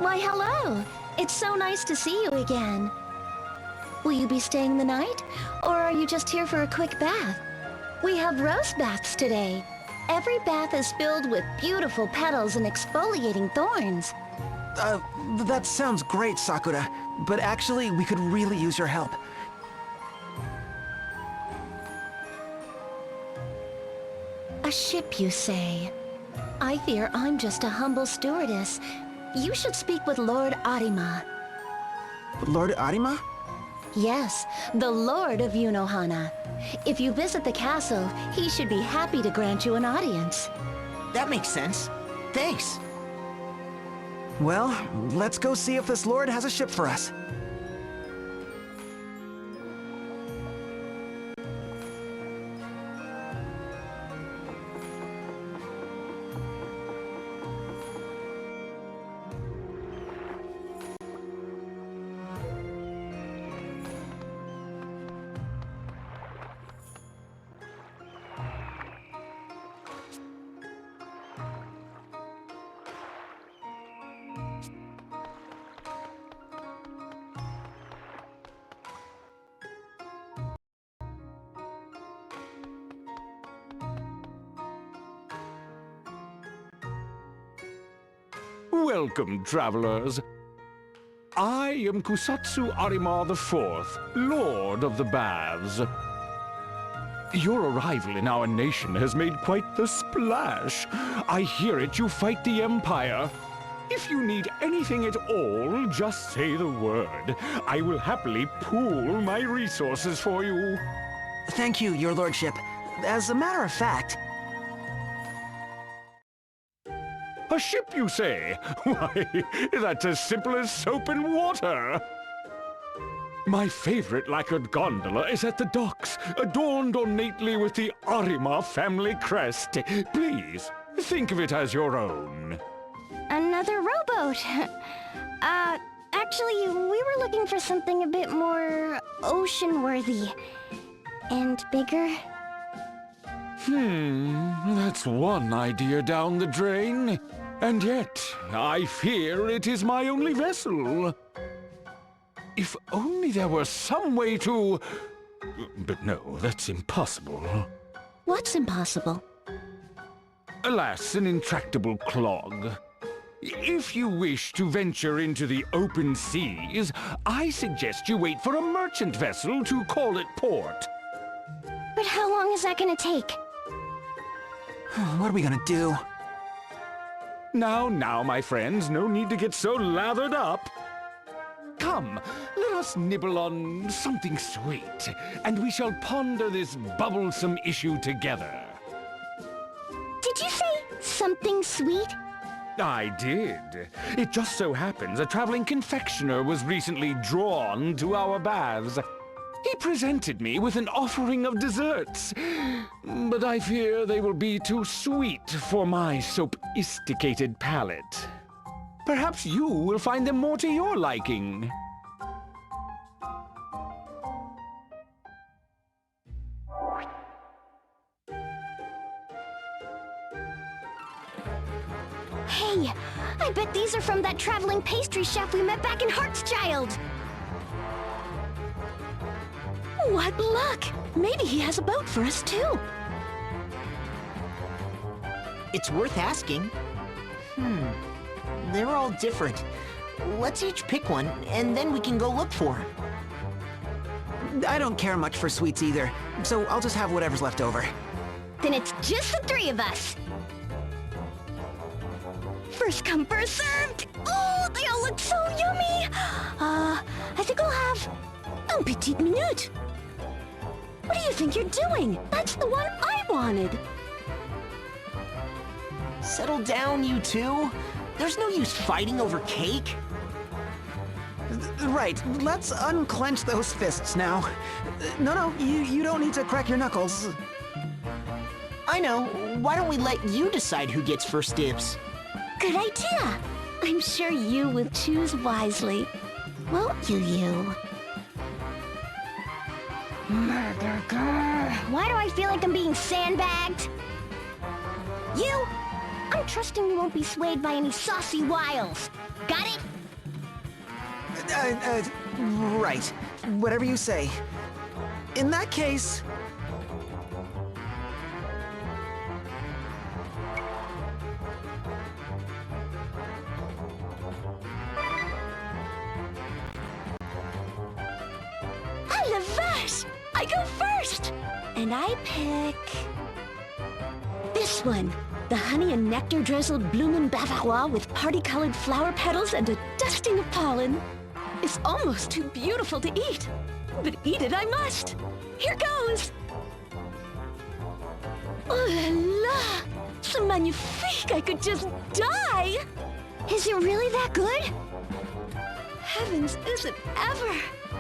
Why, hello! It's so nice to see you again. Will you be staying the night? Or are you just here for a quick bath? We have rose baths today. Every bath is filled with beautiful petals and exfoliating thorns. That sounds great, Sakura. But actually, we could really use your help. A ship, you say? I fear I'm just a humble stewardess. You should speak with Lord Arima. Lord Arima? Yes, the Lord of Yunohana. If you visit the castle, he should be happy to grant you an audience. That makes sense. Thanks. Well, let's go see if this lord has a ship for us. Welcome, travelers. I am Kusatsu Arima IV, Lord of the Baths. Your arrival in our nation has made quite the splash. I hear it you fight the Empire. If you need anything at all, just say the word. I will happily pool my resources for you. Thank you, your lordship. As a matter of fact... A ship, you say? Why, that's as simple as soap and water. My favorite lacquered gondola is at the docks, adorned ornately with the Arima family crest. Please, think of it as your own. Another rowboat. Actually, we were looking for something a bit more ocean-worthy and bigger. That's one idea down the drain. And yet, I fear it is my only vessel. If only there were some way to... But no, that's impossible. What's impossible? Alas, an intractable clog. If you wish to venture into the open seas, I suggest you wait for a merchant vessel to call at port. But how long is that gonna take? What are we gonna do? Now, my friends, no need to get so lathered up. Come, let us nibble on something sweet, and we shall ponder this bubblesome issue together. Did you say something sweet? I did. It just so happens a traveling confectioner was recently drawn to our baths. He presented me with an offering of desserts, but I fear they will be too sweet for my sophisticated palate. Perhaps you will find them more to your liking. Hey, I bet these are from that traveling pastry chef we met back in Heartschild. What luck! Maybe he has a boat for us, too. It's worth asking. They're all different. Let's each pick one, and then we can go look for him. I don't care much for sweets either, so I'll just have whatever's left over. Then it's just the three of us. First come, first served! Oh, they all look so yummy! I think I'll have un petit minute. What do you think you're doing? That's the one I wanted. Settle down, you two. There's no use fighting over cake. Right, let's unclench those fists now. No, you don't need to crack your knuckles. I know. Why don't we let you decide who gets first dibs? Good idea. I'm sure you will choose wisely. Won't you? Why do I feel like I'm being sandbagged? You? I'm trusting you won't be swayed by any saucy wiles. Got it? Right. Whatever you say. In that case... Ah, la vache! I go first! And I pick... this one. The honey and nectar drizzled Blumen Bavarois with party-colored flower petals and a dusting of pollen. It's almost too beautiful to eat. But eat it I must. Here goes! Oh la la! C'est magnifique! I could just die! Is it really that good? Heavens, is it ever?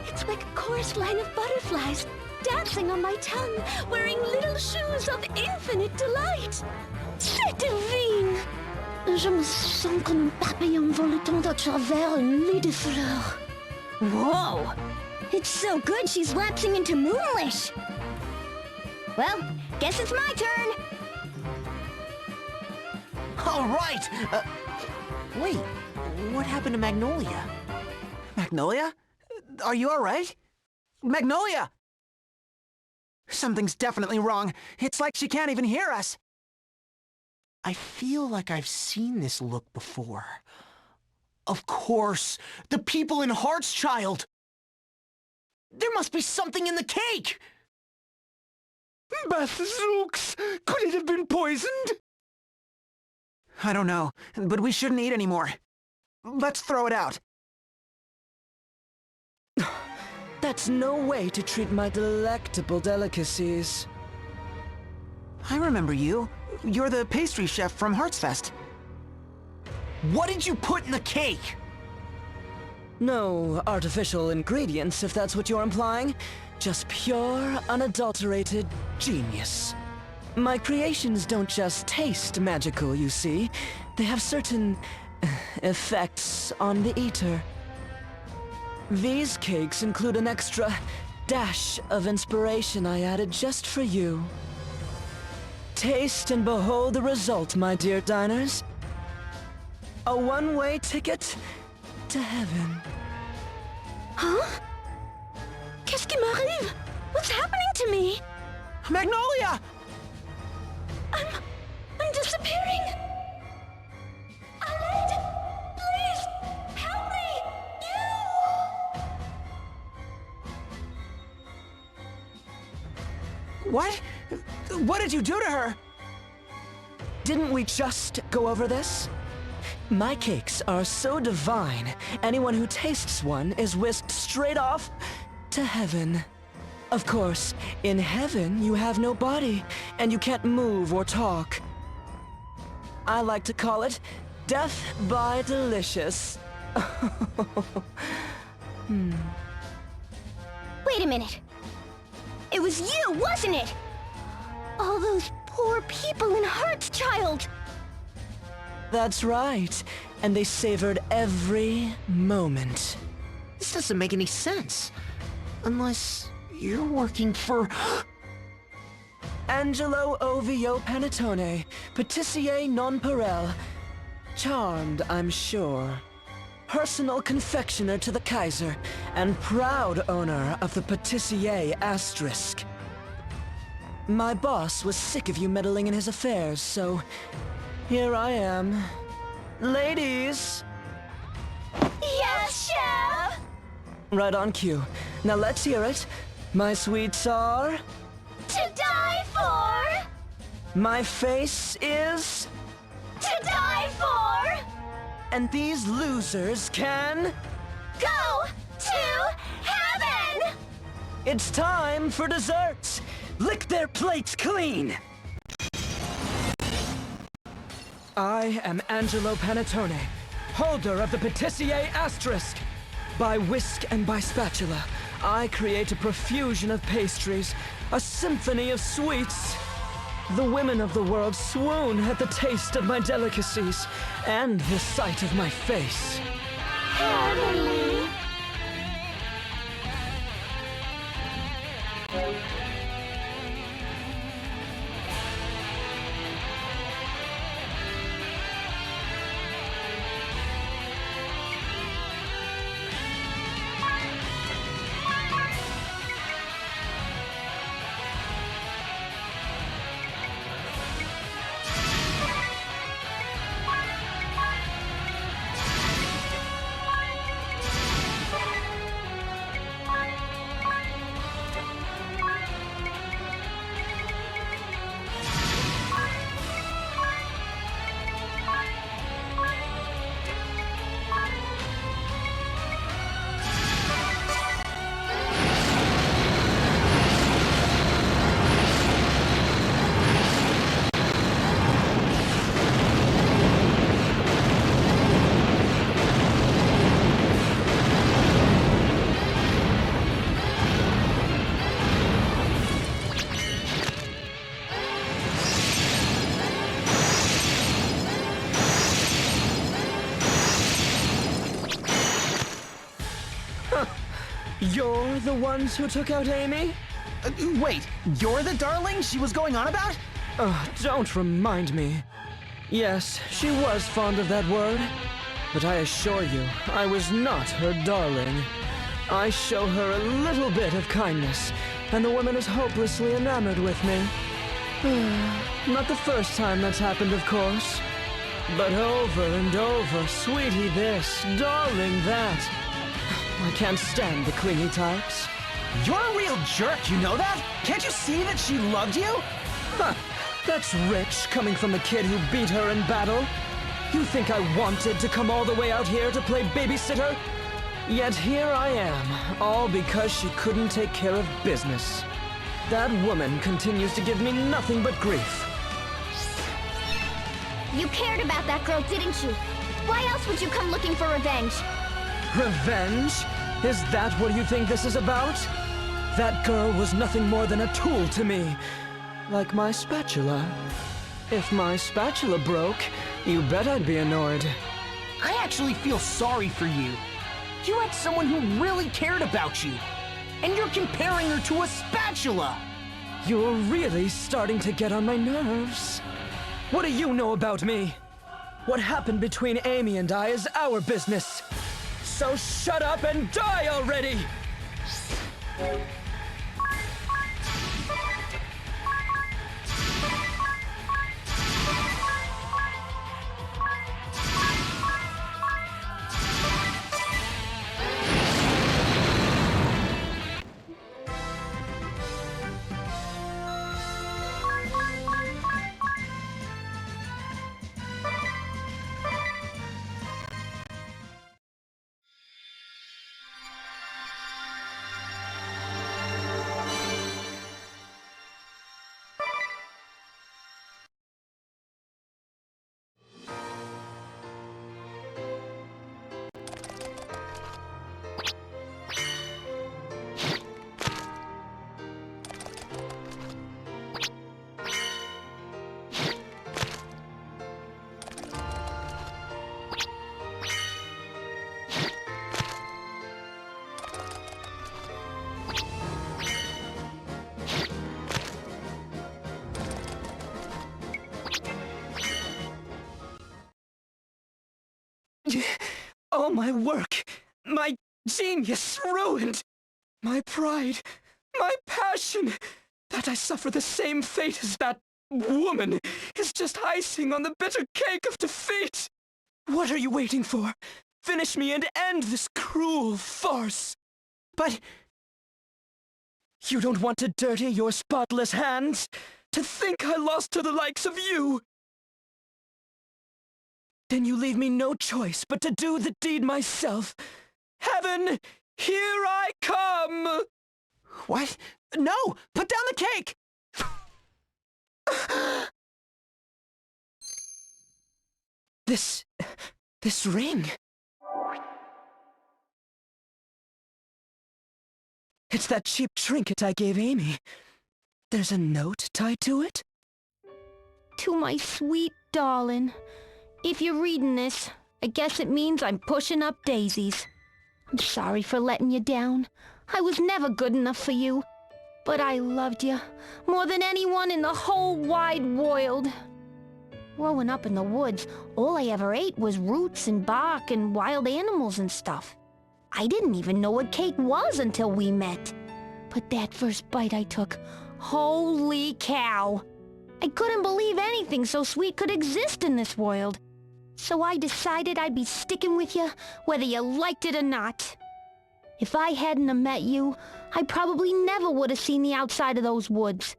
It's like a chorus line of butterflies dancing on my tongue, wearing little shoes of infinite delight. C'est divine! Je me sens comme un papillon voletant à travers un lit de fleurs. Whoa! It's so good she's lapsing into Moonlish. Well, guess it's my turn. All right! Wait, what happened to Magnolia? Magnolia? Are you alright? Magnolia! Something's definitely wrong. It's like she can't even hear us. I feel like I've seen this look before. Of course, the people in Heartschild! There must be something in the cake! Bazooks! Could it have been poisoned? I don't know, but we shouldn't eat anymore. Let's throw it out. That's no way to treat my delectable delicacies. I remember you. You're the pastry chef from Heartsfest. What did you put in the cake? No artificial ingredients, if that's what you're implying. Just pure, unadulterated genius. My creations don't just taste magical, you see. They have certain effects on the eater. These cakes include an extra dash of inspiration I added just for you. Taste and behold the result, my dear diners. A one-way ticket to heaven. Huh? Qu'est-ce qui m'arrive? What's happening to me? Magnolia! I'm disappearing. Aled! Please! Help me! You! What? What did you do to her? Didn't we just go over this? My cakes are so divine, anyone who tastes one is whisked straight off to heaven. Of course, in heaven you have no body, and you can't move or talk. I like to call it death by delicious. Wait a minute. It was you, wasn't it? All those poor people in Heartschild. That's right, and they savored every moment. This doesn't make any sense. Unless you're working for... Angelo Ovio Panettone, patissier non parel. Charmed, I'm sure. Personal confectioner to the Kaiser, and proud owner of the patissier asterisk. My boss was sick of you meddling in his affairs, so here I am. Ladies! Yes, Chef! Right on cue. Now let's hear it. My sweets are... To die for! My face is... To die for! And these losers can... Go to heaven! It's time for dessert! Lick their plates clean! I am Angelo Panettone, holder of the patissier asterisk. By whisk and by spatula, I create a profusion of pastries, a symphony of sweets. The women of the world swoon at the taste of my delicacies and the sight of my face. Heavenly! You're the ones who took out Amy? Wait, you're the darling she was going on about? Don't remind me. Yes, she was fond of that word. But I assure you, I was not her darling. I show her a little bit of kindness, and the woman is hopelessly enamored with me. Not the first time that's happened, of course. But over and over, sweetie this, darling that. I can't stand the clingy types. You're a real jerk, you know that? Can't you see that she loved you? Huh, that's rich, coming from the kid who beat her in battle. You think I wanted to come all the way out here to play babysitter? Yet here I am, all because she couldn't take care of business. That woman continues to give me nothing but grief. You cared about that girl, didn't you? Why else would you come looking for revenge? Revenge? Is that what you think this is about? That girl was nothing more than a tool to me. Like my spatula. If my spatula broke, you bet I'd be annoyed. I actually feel sorry for you. You had someone who really cared about you. And you're comparing her to a spatula. You're really starting to get on my nerves. What do you know about me? What happened between Amy and I is our business. So shut up and die already! All my work, my genius ruined. My pride, my passion. That I suffer the same fate as that woman is just icing on the bitter cake of defeat. What are you waiting for? Finish me and end this cruel farce. But you don't want to dirty your spotless hands? To think I lost to the likes of you? Then you leave me no choice but to do the deed myself. Heaven, here I come! what? No! Put down the cake! This ring. It's that cheap trinket I gave Amy. There's a note tied to it? To my sweet darling. If you're reading this, I guess it means I'm pushing up daisies. I'm sorry for letting you down. I was never good enough for you. But I loved you more than anyone in the whole wide world. Growing up in the woods, all I ever ate was roots and bark and wild animals and stuff. I didn't even know what cake was until we met. But that first bite I took, holy cow! I couldn't believe anything so sweet could exist in this world. So I decided I'd be sticking with you, whether you liked it or not. If I hadn't have met you, I probably never would have seen the outside of those woods.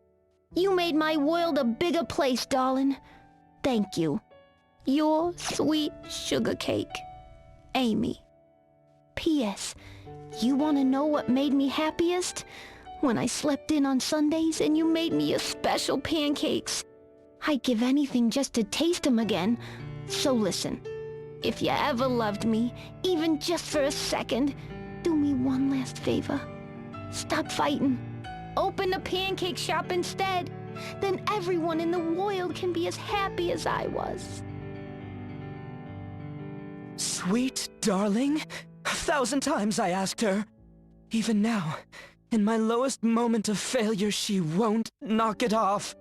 You made my world a bigger place, darling. Thank you. Your sweet sugar cake, Amy. P.S. You want to know what made me happiest? When I slept in on Sundays and you made me your special pancakes. I'd give anything just to taste them again. So listen, if you ever loved me, even just for a second, do me one last favor. Stop fighting. Open the pancake shop instead. Then everyone in the world can be as happy as I was. Sweet darling? 1,000 times I asked her. Even now, in my lowest moment of failure, she won't knock it off.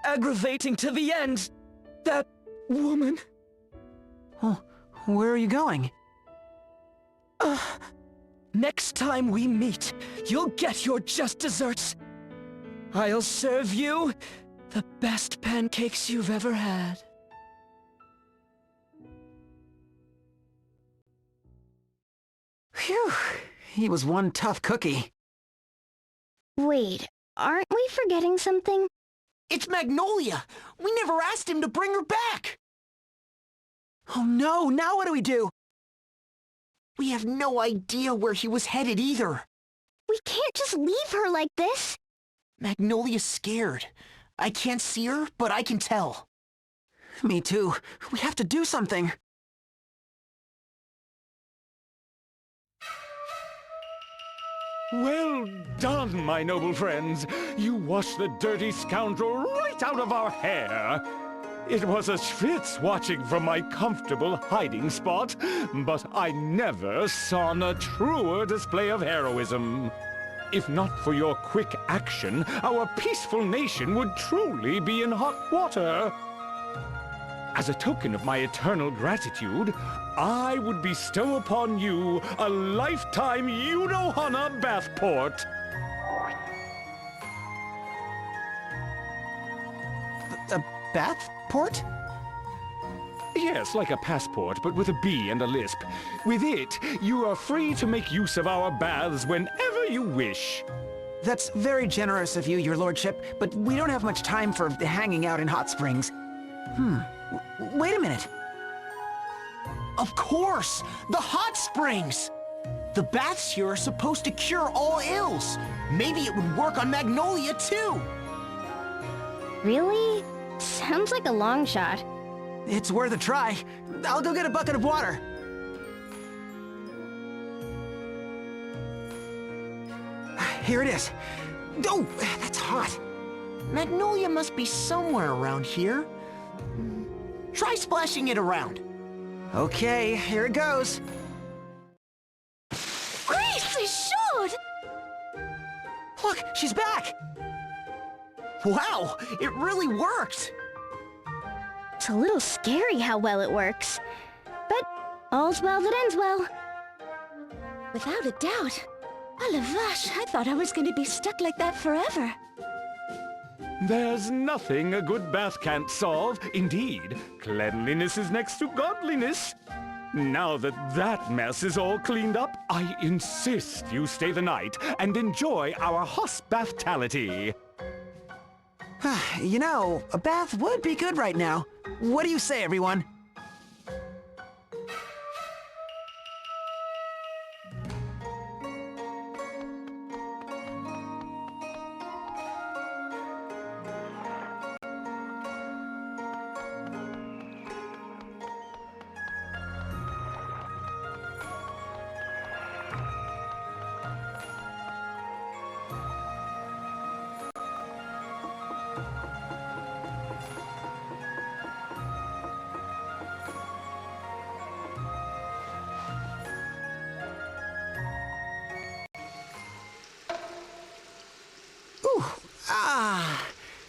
Aggravating to the end. That woman. Oh, where are you going? Next time we meet, you'll get your just desserts. I'll serve you the best pancakes you've ever had. Phew, he was one tough cookie. Wait, aren't we forgetting something? It's Magnolia! We never asked him to bring her back! Oh no, now what do we do? We have no idea where he was headed either. We can't just leave her like this. Magnolia's scared. I can't see her, but I can tell. Me too. We have to do something. Well done, my noble friends. You washed the dirty scoundrel right out of our hair. It was a schwitz watching from my comfortable hiding spot, but I never saw a truer display of heroism. If not for your quick action, our peaceful nation would truly be in hot water. As a token of my eternal gratitude, I would bestow upon you a lifetime Yunohana Bathport. A bath port? Yes, like a passport, but with a B and a lisp. With it, you are free to make use of our baths whenever you wish. That's very generous of you, your lordship, but we don't have much time for hanging out in hot springs. Wait a minute. Of course! The hot springs! The baths here are supposed to cure all ills. Maybe it would work on Magnolia, too! Really? Sounds like a long shot. It's worth a try. I'll go get a bucket of water. Here it is. Oh, that's hot. Magnolia must be somewhere around here. Try splashing it around. Okay, here it goes. Grace, they should! Look, she's back! Wow, it really worked! It's a little scary how well it works. But all's well that ends well. Without a doubt. Oh la vache, I thought I was going to be stuck like that forever. There's nothing a good bath can't solve. Indeed, cleanliness is next to godliness. Now that that mess is all cleaned up, I insist you stay the night and enjoy our hospitality. You know, a bath would be good right now. What do you say, everyone?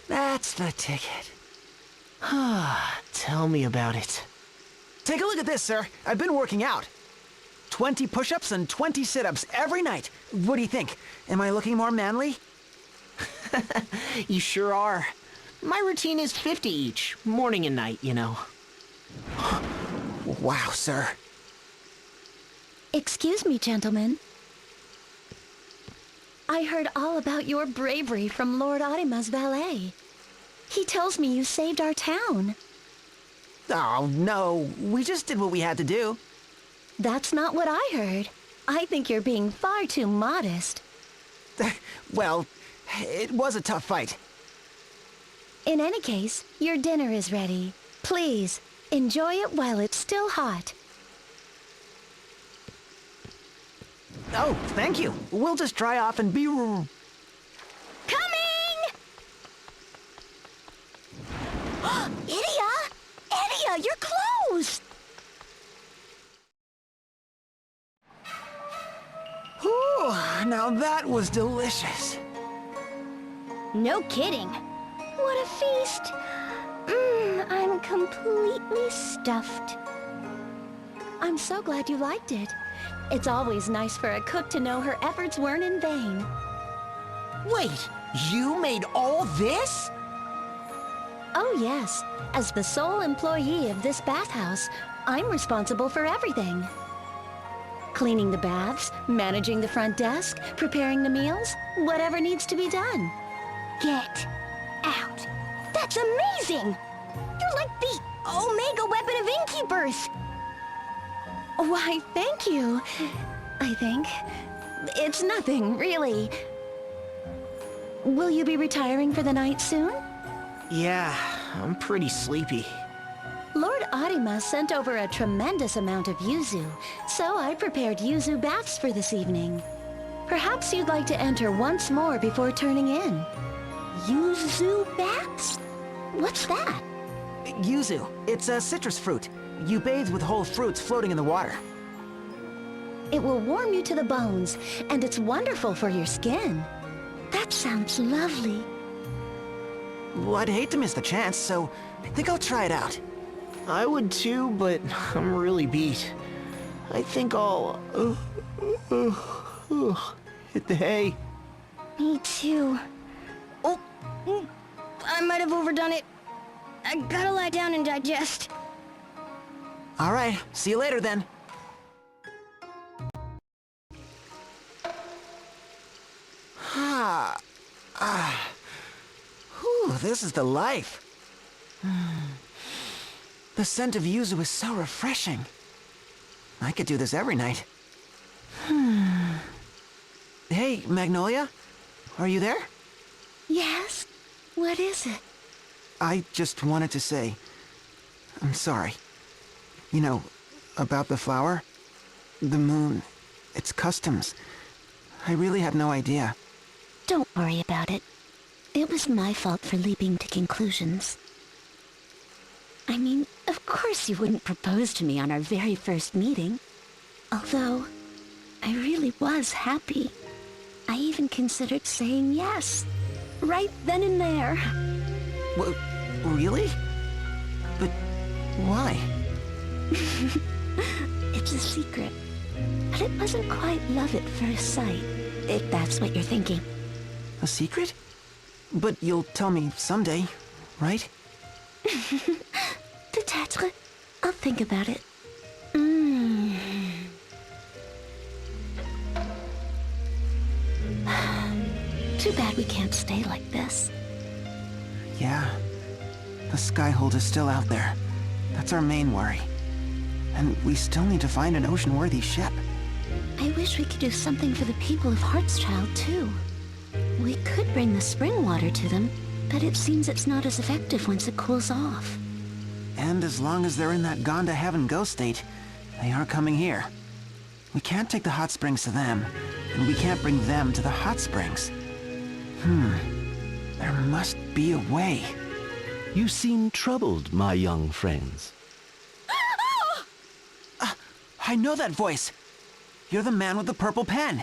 That's the ticket. Tell me about it. Take a look at this, sir. I've been working out. 20 push-ups and 20 sit-ups every night. What do you think? Am I looking more manly? You sure are. My routine is 50 each, morning and night, you know. Wow, sir. Excuse me, gentlemen. I heard all about your bravery from Lord Arima's valet. He tells me you saved our town. Oh, no. We just did what we had to do. That's not what I heard. I think you're being far too modest. Well, it was a tough fight. In any case, your dinner is ready. Please, enjoy it while it's still hot. Oh, thank you. We'll just dry off and be... Coming! Idia! Idia, your clothes! Ooh, Now that was delicious. No kidding. What a feast. I'm completely stuffed. I'm so glad you liked it. It's always nice for a cook to know her efforts weren't in vain. Wait, you made all this? Oh yes, as the sole employee of this bathhouse, I'm responsible for everything. Cleaning the baths, managing the front desk, preparing the meals, whatever needs to be done. Get out. That's amazing! You're like the Omega weapon of innkeepers! Why, thank you. I think. It's nothing, really. Will you be retiring for the night soon? Yeah, I'm pretty sleepy. Lord Arima sent over a tremendous amount of yuzu, so I prepared yuzu baths for this evening. Perhaps you'd like to enter once more before turning in. Yuzu baths? What's that? Yuzu. It's a citrus fruit. You bathe with whole fruits floating in the water. It will warm you to the bones, and it's wonderful for your skin. That sounds lovely. Well, I'd hate to miss the chance, so I think I'll try it out. I would too, but I'm really beat. I think I'll... hit the hay. Me too. Oh, I might have overdone it. I gotta lie down and digest. All right, see you later then. Whew, this is the life. The scent of yuzu is so refreshing. I could do this every night. Hey, Magnolia? Are you there? Yes? What is it? I just wanted to say, I'm sorry. You know, about the flower, the moon, its customs. I really had no idea. Don't worry about it. It was my fault for leaping to conclusions. I mean, of course you wouldn't propose to me on our very first meeting. Although, I really was happy. I even considered saying yes. Right then and there. Really? But why? It's a secret. But it wasn't quite love at first sight, if that's what you're thinking. A secret? But you'll tell me someday, right? Peut-être. I'll think about it. Too bad we can't stay like this. Yeah. The Skyhold is still out there. That's our main worry. And we still need to find an ocean-worthy ship. I wish we could do something for the people of Heartschild, too. We could bring the spring water to them, but it seems it's not as effective once it cools off. And as long as they're in that gone-to-heaven ghost state, they aren't coming here. We can't take the hot springs to them, and we can't bring them to the hot springs. There must be a way. You seem troubled, my young friends. I know that voice! You're the man with the purple pen!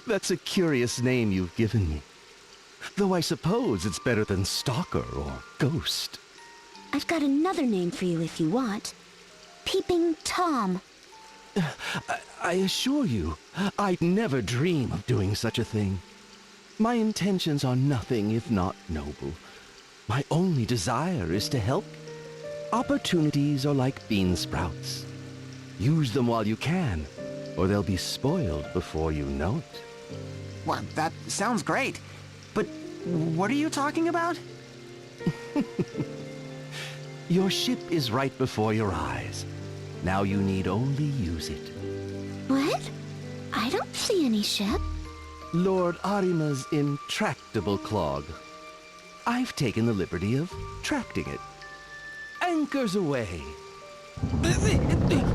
That's a curious name you've given me. Though I suppose it's better than stalker or ghost. I've got another name for you if you want. Peeping Tom. I assure you, I'd never dream of doing such a thing. My intentions are nothing if not noble. My only desire is to help. Opportunities are like bean sprouts. Use them while you can, or they'll be spoiled before you know it. Well, that sounds great. But what are you talking about? Your ship is right before your eyes. Now you need only use it. What? I don't see any ship. Lord Arima's intractable clog. I've taken the liberty of tracting it. Anchors away.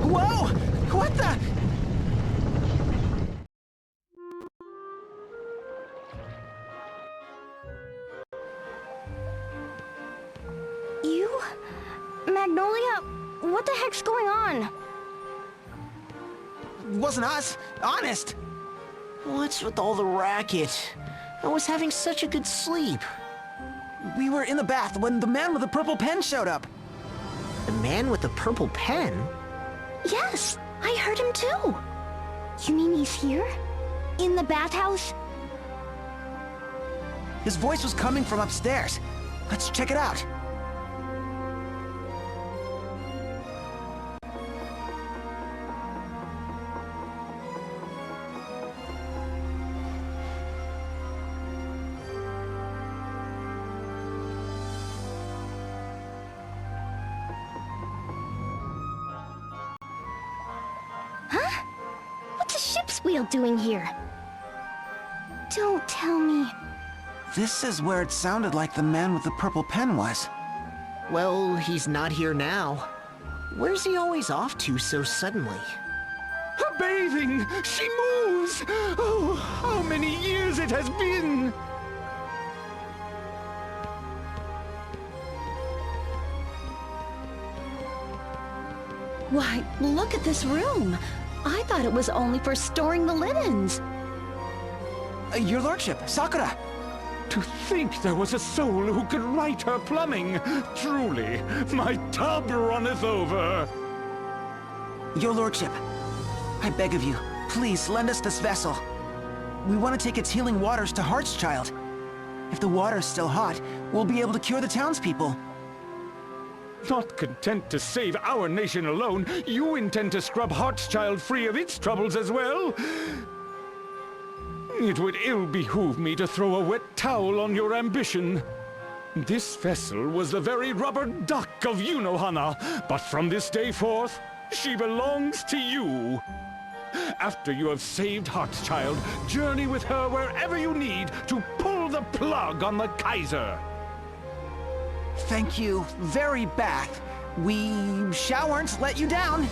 Whoa! What the? You? Magnolia? What the heck's going on? wasn't us. Honest. What's with all the racket? I was having such a good sleep. We were in the bath when the man with the purple pen showed up. The man with the purple pen? Yes, I heard him too. You mean he's here? In the bathhouse? His voice was coming from upstairs. Let's check it out. Huh? What's a ship's wheel doing here? Don't tell me. This is where it sounded like the man with the purple pen was. Well, he's not here now. Where's he always off to so suddenly? Bathing! She moves! Oh, how many years it has been! Why, look at this room. I thought it was only for storing the linens. Your lordship, Sakura. To think there was a soul who could right her plumbing! Truly, my tub runneth over! Your lordship, I beg of you, please lend us this vessel. We want to take its healing waters to Heartschild. If the water's still hot, we'll be able to cure the townspeople. Not content to save our nation alone, you intend to scrub Heartschild free of its troubles as well? It would ill behoove me to throw a wet towel on your ambition. This vessel was the very rubber duck of Yunohana, but from this day forth, she belongs to you. After you have saved Heartschild, journey with her wherever you need to pull the plug on the Kaiser. Thank you very bath. We shall-weren't let you down.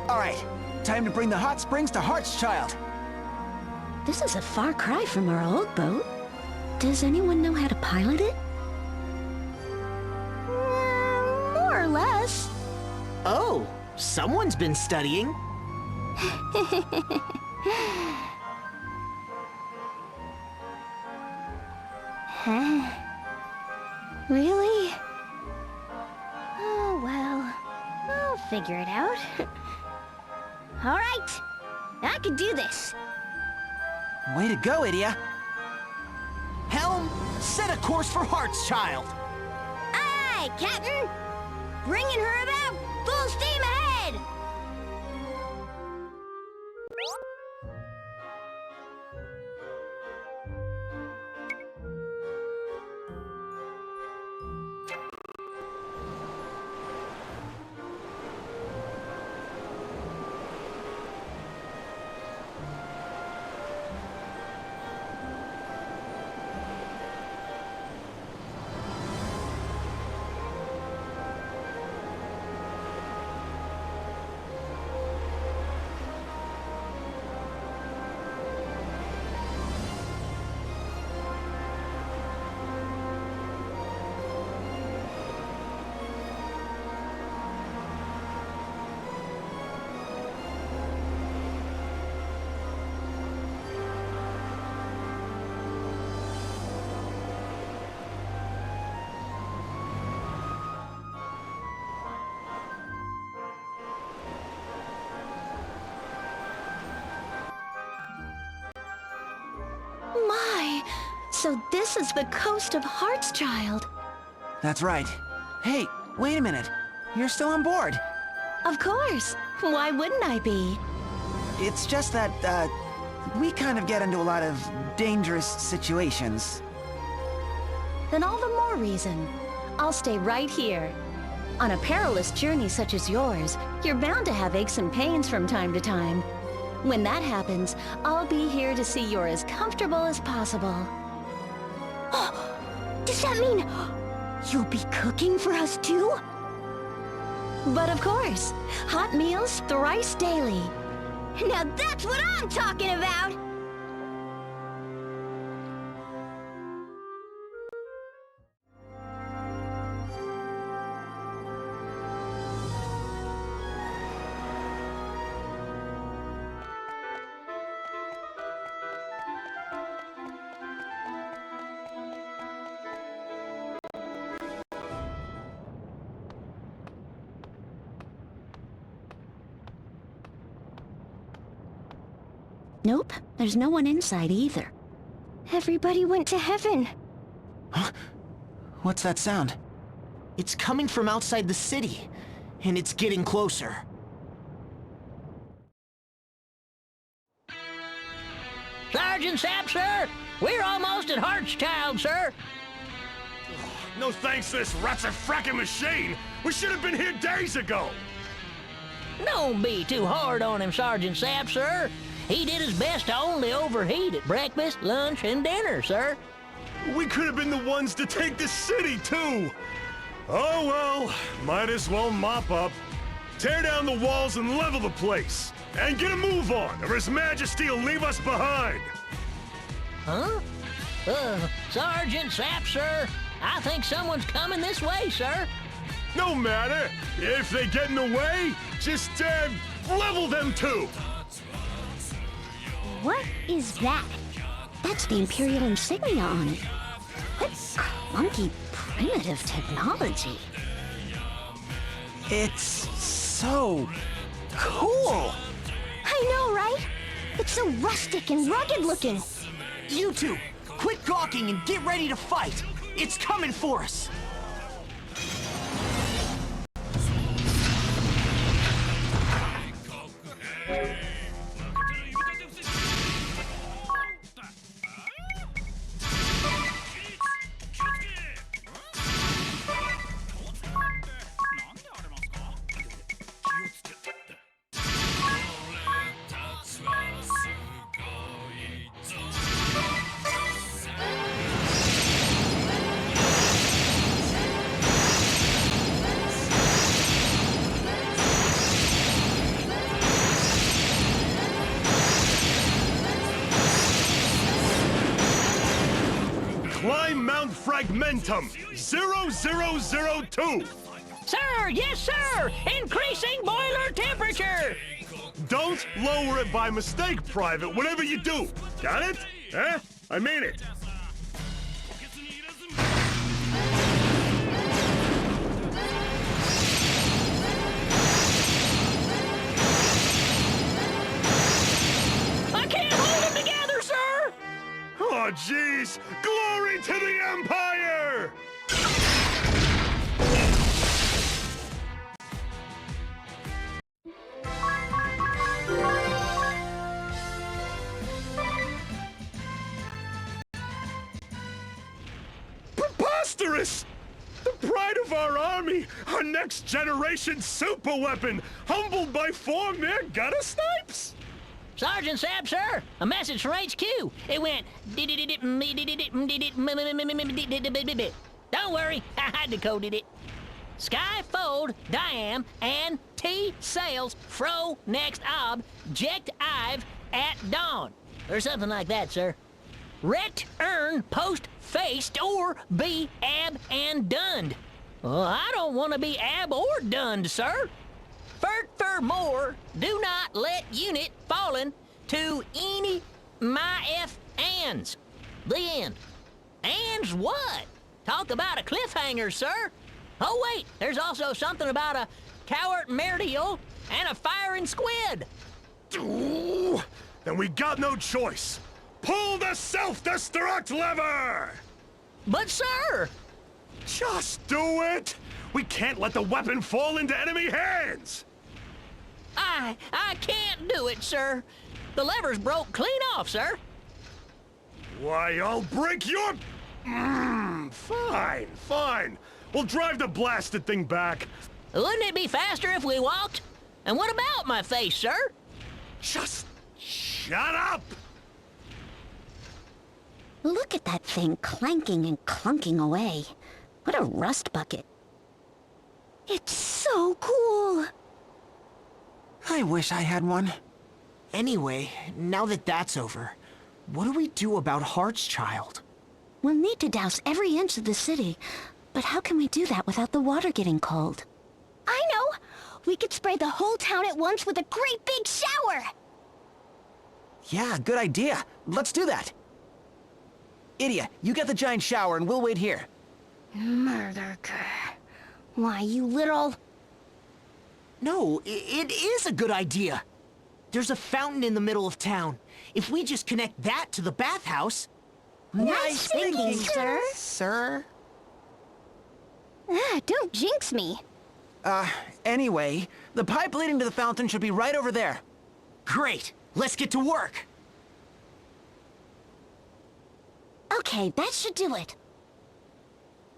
All right, time to bring the hot springs to Heartschild. This is a far cry from our old boat. Does anyone know how to pilot it? More or less. Oh, someone's been studying. Huh? Really? Oh, well. I'll figure it out. All right. I can do this. Way to go, Idia. Helm, set a course for Heartschild. Aye, Captain. Bringing her about. Full steam ahead. My, so this is the coast of Heartschild. That's right. Hey, wait a minute. You're still on board. Of course. Why wouldn't I be? It's just that, we kind of get into a lot of dangerous situations. Then all the more reason. I'll stay right here. On a perilous journey such as yours, you're bound to have aches and pains from time to time. When that happens, I'll be here to see you're as comfortable as possible. Does that mean you'll be cooking for us too? But of course, hot meals thrice daily. Now that's what I'm talking about! Nope, there's no one inside either. Everybody went to heaven. What's that sound? It's coming from outside the city, and it's getting closer. Sergeant Sapp, sir! We're almost at Hartschild, sir! No thanks to this rat's a fracking machine! We should have been here days ago! Don't be too hard on him, Sergeant Sapp, sir. He did his best to only overheat at breakfast, lunch, and dinner, sir. We could have been the ones to take the city, too! Oh well, might as well mop up. Tear down the walls and level the place! And get a move on, or His Majesty will leave us behind! Huh? Sergeant Sapp, sir. I think someone's coming this way, sir. No matter! If they get in the way, just, level them too! What is that? That's the Imperial insignia on it. What clunky, primitive technology. It's so cool! I know, right? It's so rustic and rugged looking. You two, quit gawking and get ready to fight. It's coming for us. Climb Mount Fragmentum 0002! Sir, yes, sir! Increasing boiler temperature! Don't lower it by mistake, Private, whatever you do. Got it? Eh? I mean it. I can't hold them together, sir! Oh, jeez! Glory to the Empire! Preposterous! The pride of our army, our next generation superweapon, humbled by 4 mere gutter snipes! Sergeant Sapp, sir, a message from HQ. It went... Don't worry, I decoded it. Skyfold, Diam, and T Sales, Fro, Next Ob, Ject Ive, at dawn. Or something like that, sir. Ret, earn, post, faced, or be ab and dunned. Well, I don't want to be ab or dunned, sir. For more, do not let unit fallen to any my F ands. The end. Ands what? Talk about a cliffhanger, sir. Oh wait, there's also something about a coward Meridial and a firing squid. Ooh, then we got no choice. Pull the self-destruct lever! But sir! Just do it! We can't let the weapon fall into enemy hands! I can't do it, sir. The lever's broke clean off, sir. Why, I'll break your... fine, fine. We'll drive the blasted thing back. Wouldn't it be faster if we walked? And what about my face, sir? Just shut up! Look at that thing clanking and clunking away. What a rust bucket. It's so cool. I wish I had one. Anyway, now that that's over, what do we do about Hartschild? We'll need to douse every inch of the city. But how can we do that without the water getting cold? I know! We could spray the whole town at once with a great big shower! Yeah, good idea. Let's do that. Idia, you get the giant shower and we'll wait here. Murder. Why, you little... No, it is a good idea. There's a fountain in the middle of town, if we just connect that to the bathhouse... Nice thinking, sir. Sir? Don't jinx me. Anyway, the pipe leading to the fountain should be right over there. Great! Let's get to work! Okay, that should do it.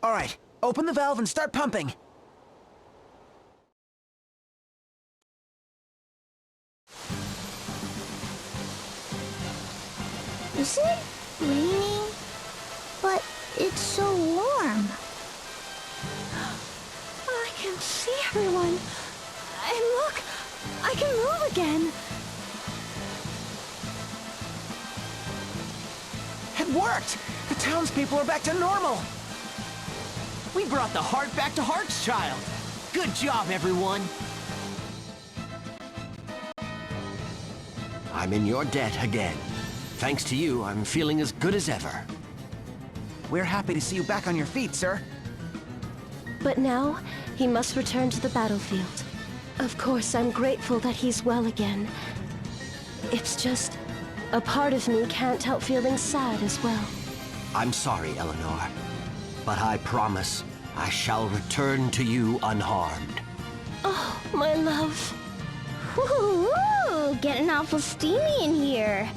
All right, open the valve and start pumping. Is it raining? But it's so warm. I can see everyone. And look, I can move again. It worked! The townspeople are back to normal! We brought the heart back to Heart's Child! Good job, everyone! I'm in your debt again. Thanks to you, I'm feeling as good as ever. We're happy to see you back on your feet, sir. But now, he must return to the battlefield. Of course, I'm grateful that he's well again. It's just, a part of me can't help feeling sad as well. I'm sorry, Eleanor, but I promise I shall return to you unharmed. Oh, my love. Woo-hoo! Getting awful steamy in here.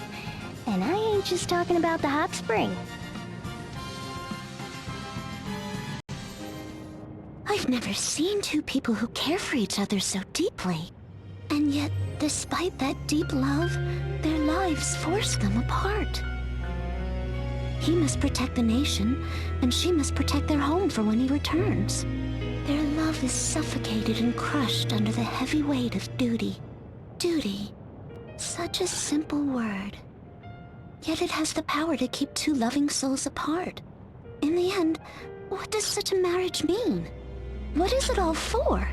And I ain't just talking about the hot spring. I've never seen two people who care for each other so deeply. And yet, despite that deep love, their lives force them apart. He must protect the nation, and she must protect their home for when he returns. Their love is suffocated and crushed under the heavy weight of duty. Duty. Such a simple word. Yet it has the power to keep two loving souls apart. In the end, what does such a marriage mean? What is it all for?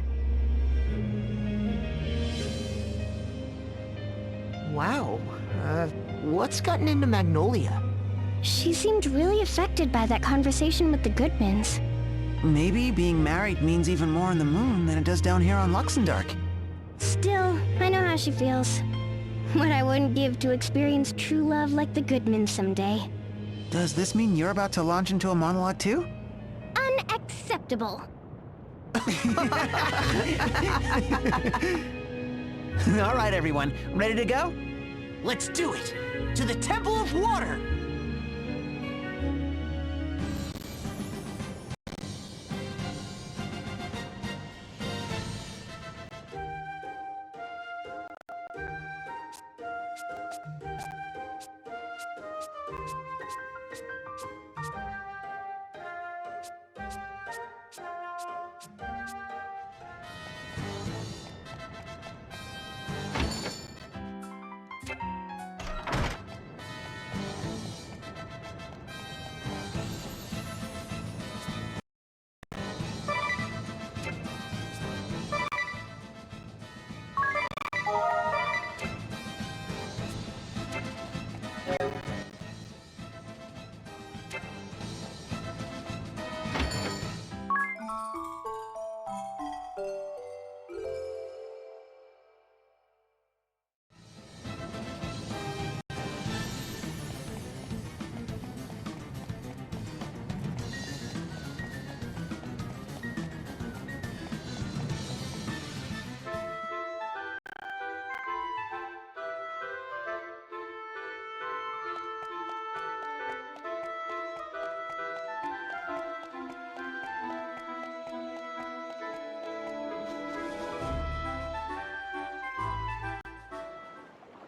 Wow, what's gotten into Magnolia? She seemed really affected by that conversation with the Goodmans. Maybe being married means even more on the moon than it does down here on Luxembourg. Still, I know how she feels. What I wouldn't give to experience true love like the Goodmans someday. Does this mean you're about to launch into a monologue too? Unacceptable. All right, everyone. Ready to go? Let's do it! To the Temple of Water!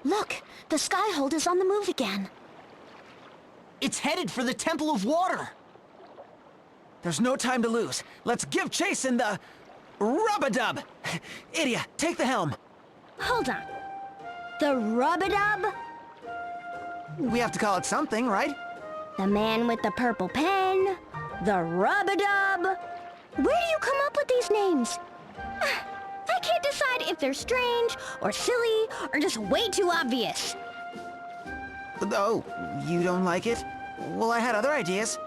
Look, the Skyhold is on the move again. It's headed for the Temple of Water! There's no time to lose. Let's give chase in the... Rub-a-dub! Idia, take the helm. Hold on. The Rub-a-Dub? We have to call it something, right? The man with the purple pen? The Rub-a-Dub? Where do you come up with these names? I can't decide if they're strange, or silly, or just way too obvious. Oh, you don't like it? Well, I had other ideas.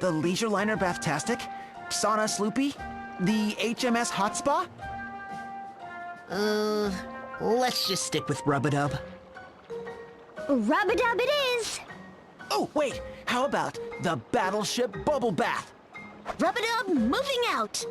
The Leisure Liner Bathtastic? Sauna Sloopy? The HMS Hot Spa? Let's just stick with Rub-a-Dub. Rub-a-dub it is! Oh, wait, how about the Battleship Bubble Bath? Rub-a-dub moving out!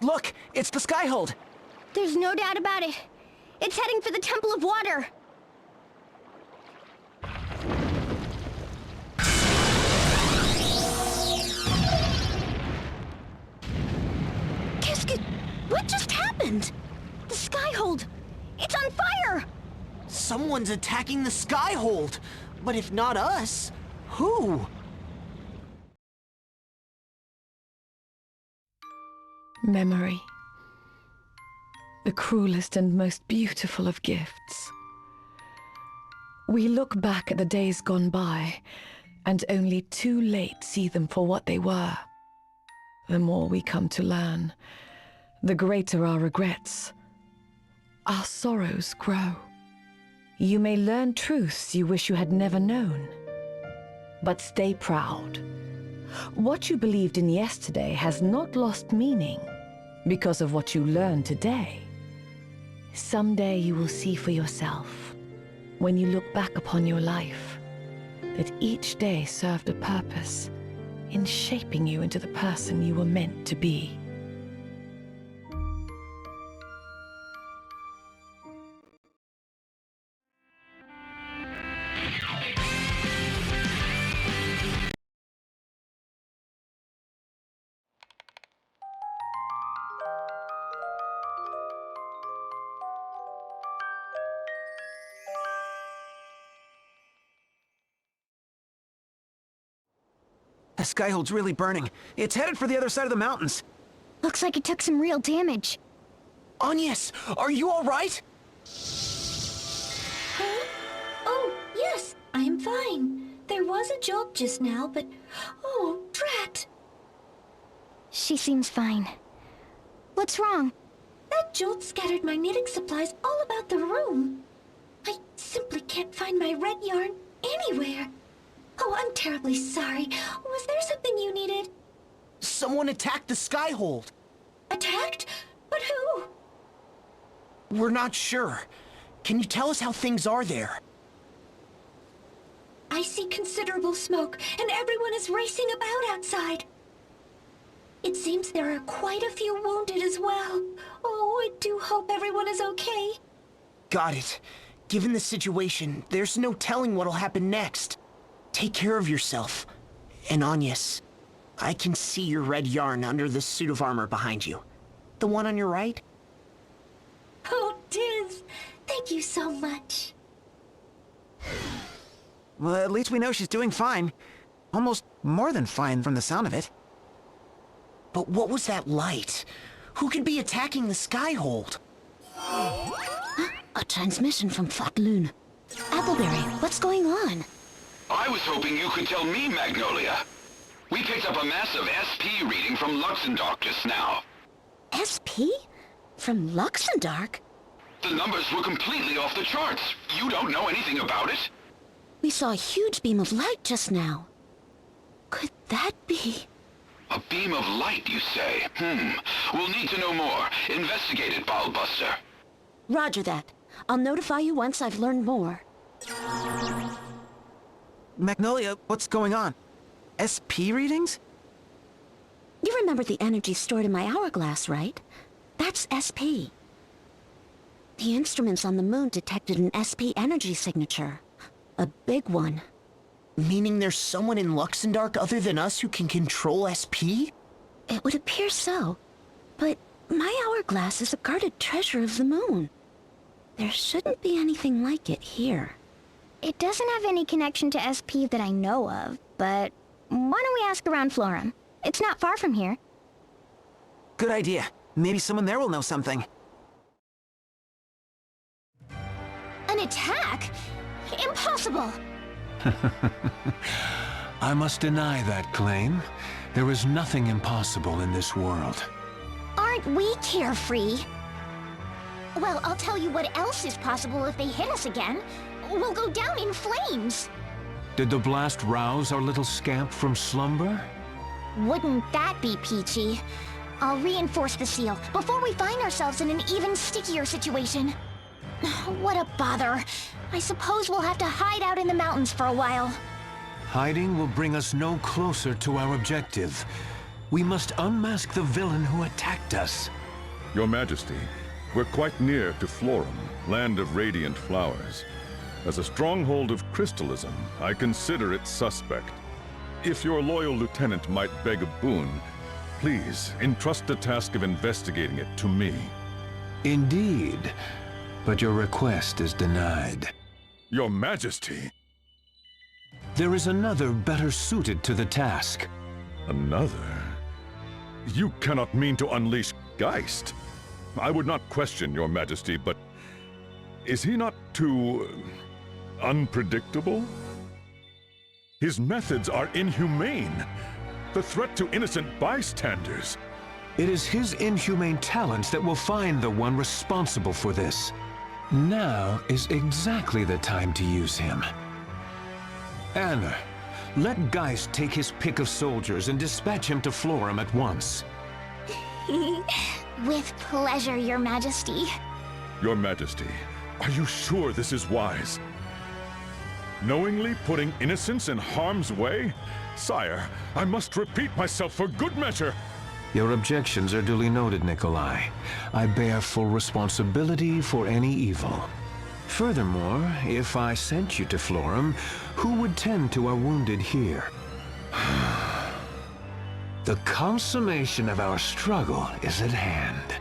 Look, it's the Skyhold. There's no doubt about it. It's heading for the Temple of Water. Casket, what just happened? The Skyhold, it's on fire! Someone's attacking the Skyhold. But if not us, who? Memory. The cruelest and most beautiful of gifts. We look back at the days gone by, and only too late see them for what they were. The more we come to learn, the greater our regrets. Our sorrows grow. You may learn truths you wish you had never known. But stay proud. What you believed in yesterday has not lost meaning because of what you learn today. Someday you will see for yourself, when you look back upon your life, that each day served a purpose in shaping you into the person you were meant to be. The Skyhold's really burning. It's headed for the other side of the mountains. Looks like it took some real damage. Agnes, are you all right? Huh? Oh, yes, I am fine. There was a jolt just now, but... Oh, drat! She seems fine. What's wrong? That jolt scattered my knitting supplies all about the room. I simply can't find my red yarn anywhere. Oh, I'm terribly sorry. Was there something you needed? Someone attacked the Skyhold. Attacked? But who? We're not sure. Can you tell us how things are there? I see considerable smoke, and everyone is racing about outside. It seems there are quite a few wounded as well. Oh, I do hope everyone is okay. Got it. Given the situation, there's no telling what'll happen next. Take care of yourself. And Agnes, I can see your red yarn under the suit of armor behind you. The one on your right? Oh, Diz, thank you so much. Well, at least we know she's doing fine. Almost more than fine from the sound of it. But what was that light? Who could be attacking the Skyhold? A transmission from Fatloon. Appleberry, what's going on? I was hoping you could tell me, Magnolia. We picked up a massive SP reading from Luxembourg just now. SP? From Luxembourg? The numbers were completely off the charts. You don't know anything about it? We saw a huge beam of light just now. Could that be? A beam of light, you say? We'll need to know more. Investigate it, Ballbuster. Roger that. I'll notify you once I've learned more. Magnolia, what's going on? SP readings? You remember the energy stored in my hourglass, right? That's SP. The instruments on the moon detected an SP energy signature. A big one. Meaning there's someone in Luxembourg other than us who can control SP? It would appear so. But my hourglass is a guarded treasure of the moon. There shouldn't be anything like it here. It doesn't have any connection to SP that I know of, but why don't we ask around Florum? It's not far from here. Good idea. Maybe someone there will know something. An attack? Impossible! I must deny that claim. There is nothing impossible in this world. Aren't we carefree? Well, I'll tell you what else is possible if they hit us again. We'll go down in flames. Did the blast rouse our little scamp from slumber? Wouldn't that be peachy? I'll reinforce the seal before we find ourselves in an even stickier situation. What a bother. I suppose we'll have to hide out in the mountains for a while. Hiding will bring us no closer to our objective. We must unmask the villain who attacked us. Your Majesty, we're quite near to Florum, land of radiant flowers. As a stronghold of crystalism, I consider it suspect. If your loyal lieutenant might beg a boon, please entrust the task of investigating it to me. Indeed, but your request is denied. Your Majesty! There is another better suited to the task. Another? You cannot mean to unleash Geist. I would not question your Majesty, but is he not too unpredictable? His methods are inhumane. The threat to innocent bystanders. It is his inhumane talents that will find the one responsible for this. Now is exactly the time to use him. Anna, let Geist take his pick of soldiers and dispatch him to Florum at once. With pleasure, Your Majesty. Your Majesty, are you sure this is wise? Knowingly putting innocents in harm's way? Sire, I must repeat myself for good measure. Your objections are duly noted, Nikolai. I bear full responsibility for any evil. Furthermore, if I sent you to Florum, who would tend to our wounded here? The consummation of our struggle is at hand.